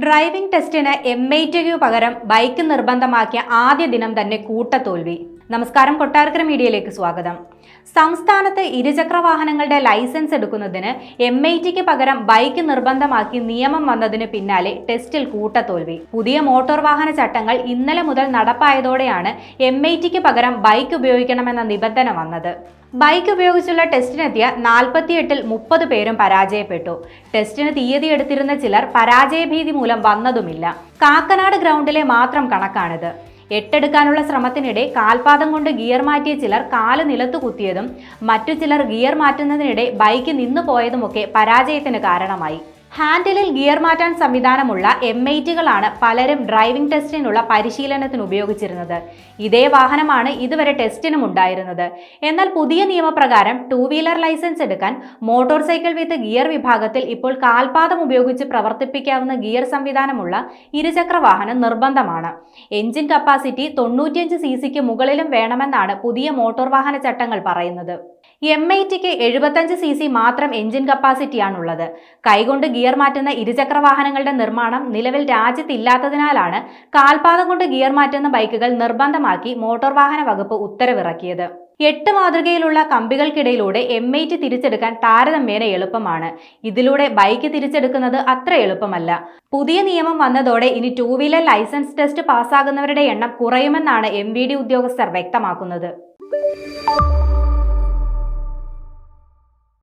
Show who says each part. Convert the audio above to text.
Speaker 1: Driving ടെസ്റ്റിന് M8 പകരം bike നിർബന്ധമാക്കിയ ആദ്യ ദിനം തന്നെ കൂട്ടത്തോൽവി. നമസ്കാരം, കൊട്ടാരക്കര മീഡിയയിലേക്ക് സ്വാഗതം. സംസ്ഥാനത്ത് ഇരുചക്ര വാഹനങ്ങളുടെ ലൈസൻസ് എടുക്കുന്നതിന് M8 പകരം ബൈക്ക് നിർബന്ധമാക്കി നിയമം വന്നതിന് പിന്നാലെ ടെസ്റ്റിൽ കൂട്ടത്തോൽവി. പുതിയ മോട്ടോർ വാഹന ചട്ടങ്ങൾ ഇന്നലെ മുതൽ നടപ്പായതോടെയാണ് M8 പകരം ബൈക്ക് ഉപയോഗിക്കണമെന്ന നിബന്ധന വന്നത്. ബൈക്ക് ഉപയോഗിച്ചുള്ള ടെസ്റ്റിനെത്തിയ 48-ൽ 30 പേരും പരാജയപ്പെട്ടു. ടെസ്റ്റിന് തീയതി എടുത്തിരുന്ന ചിലർ പരാജയഭീതി മൂലം വന്നതുമില്ല. കാക്കനാട് ഗ്രൗണ്ടിലെ മാത്രം കണക്കാണിത്. എട്ടെടുക്കാനുള്ള ശ്രമത്തിനിടെ കാൽപാദം കൊണ്ട് ഗിയർ മാറ്റിയ ചിലർ കാല് നിലത്തു കുത്തിയതും മറ്റു ചിലർ ഗിയർ മാറ്റുന്നതിനിടെ ബൈക്ക് നിന്നു പോയതുമൊക്കെ പരാജയത്തിന് കാരണമായി. ഹാൻഡിലിൽ ഗിയർ മാറ്റാൻ സംവിധാനമുള്ള M8കളാണ് പലരും ഡ്രൈവിംഗ് ടെസ്റ്റിനുള്ള പരിശീലനത്തിന് ഉപയോഗിച്ചിരുന്നത്. ഇതേ വാഹനമാണ് ഇതുവരെ ടെസ്റ്റിനും ഉണ്ടായിരുന്നത്. എന്നാൽ പുതിയ നിയമപ്രകാരം 2 വീലർ ലൈസൻസ് എടുക്കാൻ മോട്ടോർ സൈക്കിൾ വിത്ത് ഗിയർ വിഭാഗത്തിൽ ഇപ്പോൾ കാൽപാദം ഉപയോഗിച്ച് പ്രവർത്തിപ്പിക്കാവുന്ന ഗിയർ സംവിധാനമുള്ള ഇരുചക്ര വാഹനം നിർബന്ധമാണ്. എഞ്ചിൻ കപ്പാസിറ്റി 95 cc മുകളിലും വേണമെന്നാണ് പുതിയ മോട്ടോർ വാഹന ചട്ടങ്ങൾ പറയുന്നത്. M8ക്ക് 75 cc മാത്രം എഞ്ചിൻ കപ്പാസിറ്റിയാണുള്ളത്. കൈകൊണ്ട് ഗിയർ മാറ്റുന്ന ഇരുചക്ര വാഹനങ്ങളുടെ നിർമ്മാണം നിലവിൽ രാജ്യത്തില്ലാത്തതിനാലാണ് കാൽപാദം കൊണ്ട് ഗിയർ മാറ്റുന്ന ബൈക്കുകൾ നിർബന്ധമാക്കി മോട്ടോർ വാഹന വകുപ്പ് ഉത്തരവിറക്കിയത്. 8 മാതൃകയിലുള്ള കമ്പികൾക്കിടയിലൂടെ M8 തിരിച്ചെടുക്കാൻ താരതമ്യേന എളുപ്പമാണ്. ഇതിലൂടെ ബൈക്ക് തിരിച്ചെടുക്കുന്നത് അത്ര എളുപ്പമല്ല. പുതിയ നിയമം വന്നതോടെ ഇനി 2 വീലർ ലൈസൻസ് ടെസ്റ്റ് പാസ്സാകുന്നവരുടെ എണ്ണം കുറയുമെന്നാണ് MVD ഉദ്യോഗസ്ഥർ വ്യക്തമാക്കുന്നത്.